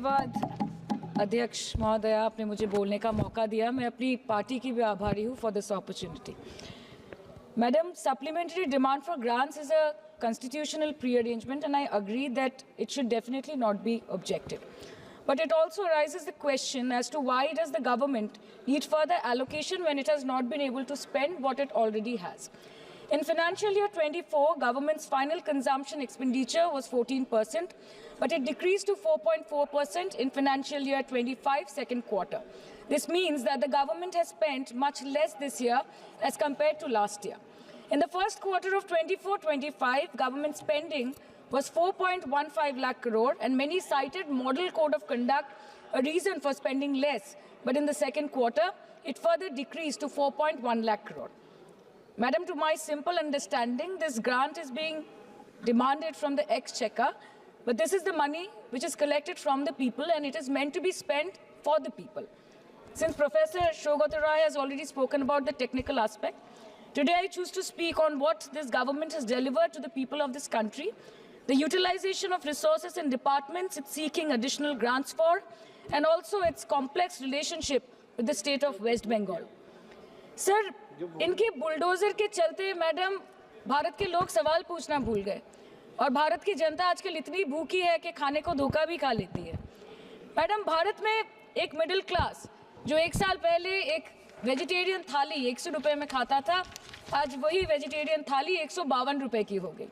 धन्यवाद अध्यक्ष महोदया, आपने मुझे बोलने का मौका दिया। मैं अपनी पार्टी की भी आभारी हूँ for this opportunity. Madam, supplementary demand for grants is a constitutional pre-arrangement, and I agree that it should definitely not be objected. But it also raises the question as to why does the government need further allocation when it has not been able to spend what it already has. In financial year 24, government's final consumption expenditure was 14%, but it decreased to 4.4% in financial year 25 second quarter. This means that the government has spent much less this year as compared to last year. In the first quarter of 24-25, government spending was 4.15 lakh crore, and many cited model code of conduct a reason for spending less. But in the second quarter, it further decreased to 4.1 lakh crore. Madam, to my simple understanding, this grant is being demanded from the exchequer, but this is the money which is collected from the people, and it is meant to be spent for the people. Since Professor Shougata Rai has already spoken about the technical aspect, today I choose to speak on what this government has delivered to the people of this country, the utilization of resources and departments it's seeking additional grants for, and also its complex relationship with the state of West Bengal. Sir, इनके bulldozer के चलते madam Bharat के लोग सवाल पूछना भूल गए, और भारत की जनता आजकल इतनी भूखी है कि खाने को धोखा भी खा लेती है। मैडम, भारत में एक मिडिल क्लास जो एक साल पहले एक वेजिटेरियन थाली 100 रुपये में खाता था, आज वही वेजिटेरियन थाली 152 रुपये की हो गई।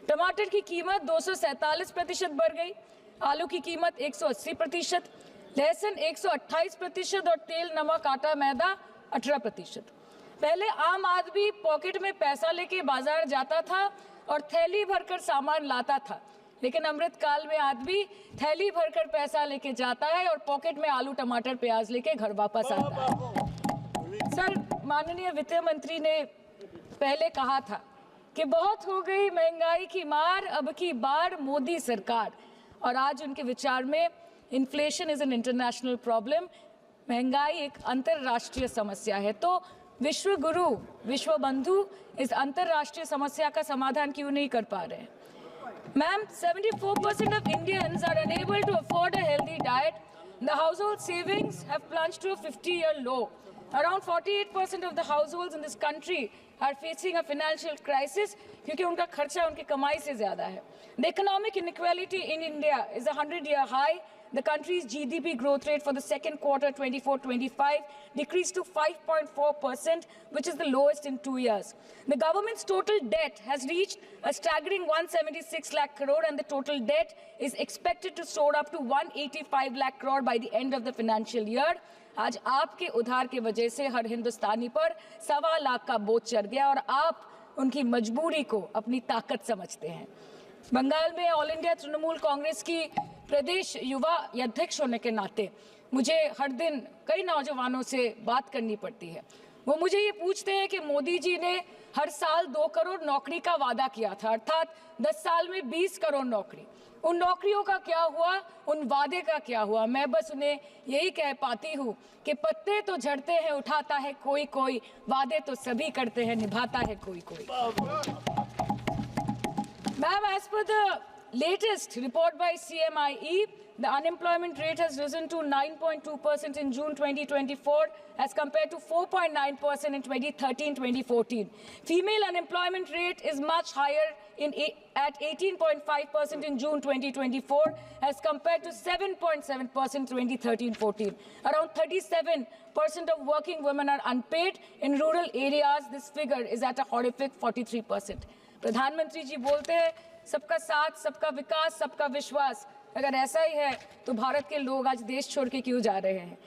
टमाटर की कीमत 247% बढ़ गई, आलू की कीमत 180%, लहसुन 128% और तेल, नमक, आटा, मैदा 18%। पहले आम आदमी पॉकेट में पैसा लेके बाजार जाता था और थैली भरकर सामान लाता था, लेकिन अमृतकाल में आदमी थैली भरकर पैसा लेके जाता है और पॉकेट में आलू, टमाटर, प्याज लेके घर वापस आता है। सर, माननीय वित्त मंत्री ने पहले कहा था कि बहुत हो गई महंगाई की मार, अब की बार मोदी सरकार, और आज उनके विचार में inflation is an international problem, महंगाई एक अंतर्राष्ट्रीय समस्या है। तो विश्व गुरु, विश्व बंधु इस अंतर्राष्ट्रीय समस्या का समाधान क्यों नहीं कर पा रहे हैं? Ma'am, 74% of Indians are unable to afford a healthy diet. The household savings have plunged to a 50-year low. Around 48% of the households in this country are facing a financial crisis क्योंकि उनका खर्चा उनकी कमाई से ज़्यादा है. The economic inequality in India is a 100-year high. The country's GDP growth rate for the second quarter 24-25 decreased to 5.4%, which is the lowest in 2 years. The government's total debt has reached a staggering 176 lakh crore, and the total debt is expected to soar up to 185 lakh crore by the end of the financial year. आज आपके उधार की वजह से हर हिंदुस्तानी पर 1.25 लाख का बोझ चढ़ गया और आप उनकी मजबूरी को अपनी ताकत समझते हैं। बंगाल में ऑल इंडिया तृणमूल कांग्रेस की प्रदेश युवा अध्यक्ष होने के नाते मुझे हर दिन कई नौजवानों से बात करनी पड़ती है। वो मुझे ये पूछते हैं कि मोदी जी ने हर साल 2 करोड़ नौकरी का वादा किया था, अर्थात 10 साल में 20 करोड़ नौकरी। उन नौकरियों का क्या हुआ, उन वादे का क्या हुआ? मैं बस उन्हें यही कह पाती हूँ कि पत्ते तो झड़ते हैं, उठाता है कोई कोई, वादे तो सभी करते हैं, निभाता है कोई कोई। Ma'am, as per the latest report by CMIE, the unemployment rate has risen to 9.2% in June 2024 as compared to 4.9% in 2013-2014. Female unemployment rate is much higher at 18.5% in June 2024 as compared to 7.7% in 2013-14. Around 37% of working women are unpaid. In rural areas, this figure is at a horrific 43%. प्रधानमंत्री जी बोलते हैं सबका साथ, सबका विकास, सबका विश्वास। अगर ऐसा ही है तो भारत के लोग आज देश छोड़ के क्यों जा रहे हैं?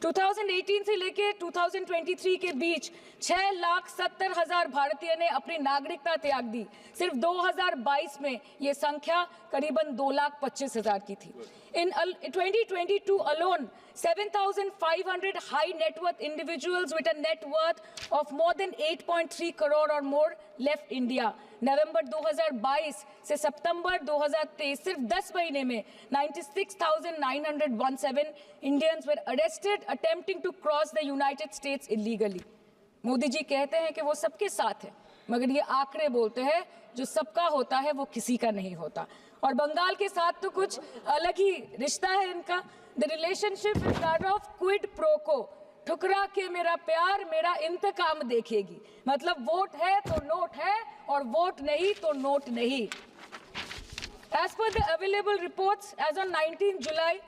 2018 से लेके 2023 के बीच 6,70,000 भारतीय ने अपनी नागरिकता त्याग दी। सिर्फ 2022 में ये संख्या करीबन 2,25,000 की थी। In 2022 alone, 7,500 high net worth individuals with a net worth of more than 8.3 crore or more left India. नवंबर 2022 से सितंबर 2023 सिर्फ 10 महीने में 96,917 Indians were arrested attempting to cross the United States illegally. Modi ji कहते हैं कि वो सबके साथ है, मगर ये आंकड़े बोलते हैं जो सबका होता है वो किसी का नहीं होता। और बंगाल के साथ तो कुछ अलग ही रिश्ता है इनका। The relationship is that of quid pro को, ठुकरा के मेरा प्यार मेरा इंतकाम देखेगी। मतलब वोट है तो नोट है और वोट नहीं तो नोट नहीं। As per the available reports, as on 19 July,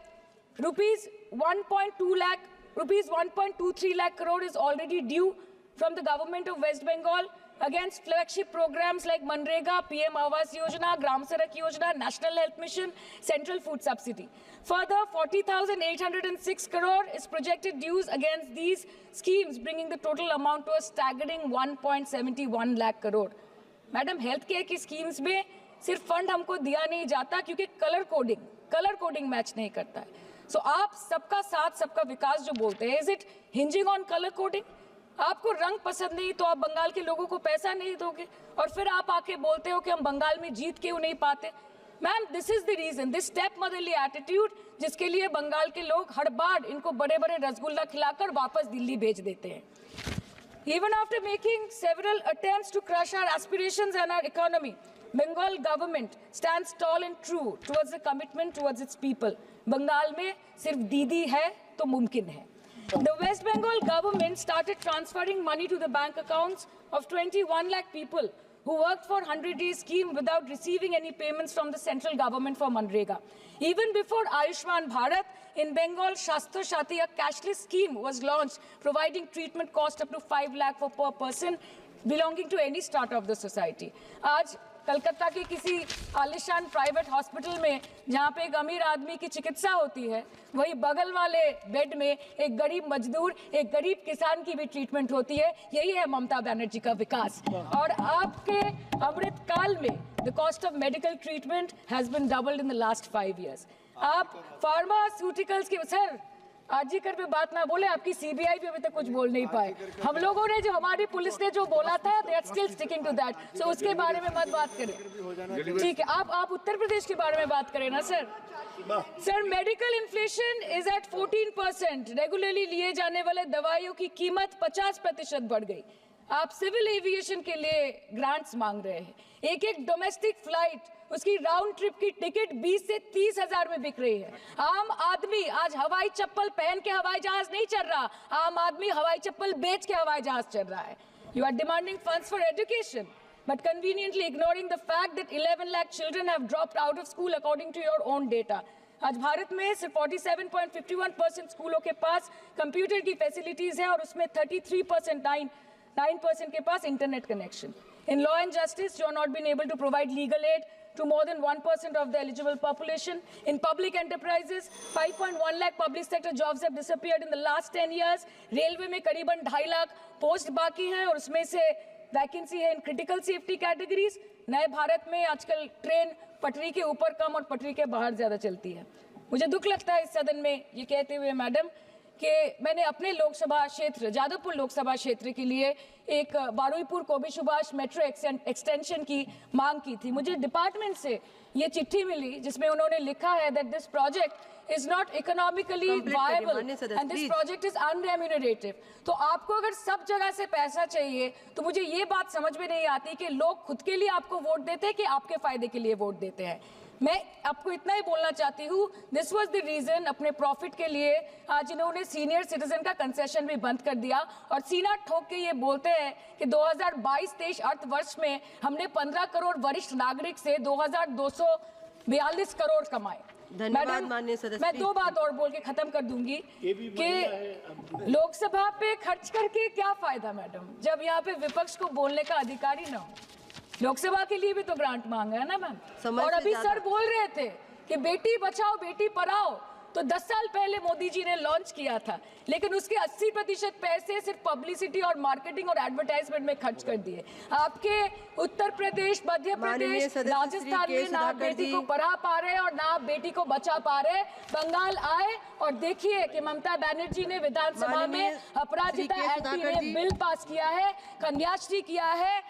rupees 1.23 lakh crore is already due from the government of West Bengal against flagship programs like Manrega, PM Awas Yojana, Gram Sadak Yojana, National Health Mission, Central Food Subsidy. Further, 40,806 crore is projected dues against these schemes, bringing the total amount to a staggering 1.71 lakh crore. Madam, health care की schemes में सिर्फ fund हमको दिया नहीं जाता क्योंकि colour coding match नहीं करता है। सो आप सबका साथ सबका विकास जो बोलते हैं, is it hinging on colour coding? आपको रंग पसंद नहीं तो आप बंगाल के लोगों को पैसा नहीं दोगे और फिर आप आके बोलते हो कि हम बंगाल में जीत क्यों नहीं पाते। Ma'am, this is the reason, this step motherly attitude, जिसके लिए बंगाल के लोग हर बार इनको बड़े बड़े रसगुल्ला खिलाकर वापस दिल्ली भेज देते हैं। Even after making several attempts to crush our aspirations and our economy, Bengal government stands tall and true towards the commitment towards its people. Bengal में सिर्फ दीदी है तो मुमकिन है। The West Bengal government started transferring money to the bank accounts of 21 lakh people who worked for 100-day scheme without receiving any payments from the central government for Manrega. Even before Ayushman Bharat, in Bengal, Shastra Shati, a cashless scheme was launched, providing treatment cost up to 5 lakh for per person belonging to any strata of the society. आज कलकत्ता के किसी आलिशान private hospital में जहाँ पे एक अमीर आदमी की चिकित्सा होती है, वही बगल वाले बेड में एक गरीब मजदूर, एक गरीब किसान की भी ट्रीटमेंट होती है। यही है ममता बनर्जी का विकास। और आपके अमृत काल में the cost of medical treatment has been doubled in the last 5 years। आप फार्मास्यूटिकल्स के सर आरजीकर पे बात ना बोले, आपकी सीबीआई पे अभी तक कुछ बोल नहीं पाए। हम लोगों ने जो हमारी पुलिस ने जो बोला था, they are still sticking to that। सो उसके बारे में मत बात करें, ठीक है? आप उत्तर प्रदेश के बारे में बात करें ना sir. Sir, medical inflation is at 14%। Regularly लिए जाने वाले दवाइयों की कीमत 50% बढ़ गई। आप सिविल एविएशन के लिए ग्रांट्स मांग रहे हैं। एक एक डोमेस्टिक फ्लाइट, उसकी राउंड ट्रिप की टिकट 20 से 30 हजार में बिक रही है। आम आदमी आज हवाई चप्पल पहन के हवाई जहाज नहीं चल रहा, आम आदमी हवाई चप्पल बेच के हवाई जहाज चल रहा है। You are demanding funds for education but conveniently ignoring the fact that 11 lakh children have dropped out of school according to your own data. आज भारत में सिर्फ 47.51% स्कूलों के पास कंप्यूटर की फैसिलिटीज है और उसमें 33% के पास internet connection. In law and justice, you are not been able to provide legal aid to more than 1% of the eligible population. In public enterprises, 5.1 lakh public sector jobs have disappeared in the last 10 years. Railway में करीबन 2.5 lakh post बाकी हैं और उसमें से vacancy है in critical safety categories. नए भारत में आजकल ट्रेन पटरी के ऊपर कम और पटरी के बाहर ज्यादा चलती है। मुझे दुख लगता है इस सदन में ये कहते हुए मैडम कि मैंने अपने लोकसभा क्षेत्र जादवपुर लोकसभा क्षेत्र के लिए एक बारुईपुर कोबी सुभाष मेट्रो एक्सटेंशन की मांग की थी। मुझे डिपार्टमेंट से ये चिट्ठी मिली जिसमें उन्होंने लिखा है that this project is not economically viable and this project is unremunerative. तो आपको अगर सब जगह से पैसा चाहिए तो मुझे ये बात समझ में नहीं आती कि लोग खुद के लिए आपको वोट देते हैं कि आपके फायदे के लिए वोट देते हैं। मैं आपको इतना ही बोलना चाहती हूँ, दिस वाज द रीजन अपने प्रॉफिट के लिए आज इन्होंने सीनियर सिटीजन का कंसेशन भी बंद कर दिया और सीना ठोक के ये बोलते हैं कि 2022-23 अर्थ वर्ष में हमने 15 करोड़ वरिष्ठ नागरिक से 2242 करोड़ कमाए। धन्यवाद माननीय सदस्य। मैं 2 बात और बोल के खत्म कर दूंगी कि लोकसभा पे खर्च करके क्या फायदा मैडम, जब यहाँ पे विपक्ष को बोलने का अधिकार ही ना हो। लोकसभा के लिए भी तो ग्रांट मांगा है ना मैम। और अभी सर बोल रहे थे कि बेटी बचाओ बेटी पढ़ाओ तो 10 साल पहले मोदी जी ने लॉन्च किया था, लेकिन उसके 80% पैसे सिर्फ पब्लिसिटी और मार्केटिंग और एडवर्टाइजमेंट में खर्च कर दिए। आपके उत्तर प्रदेश, मध्य प्रदेश, राजस्थान में ना आप बेटी को पढ़ा पा रहे और ना आप बेटी को बचा पा रहे। बंगाल आए और देखिए कि ममता बनर्जी ने विधानसभा में अपराजिता एक्ट में बिल पास किया है, कन्याश्री किया है,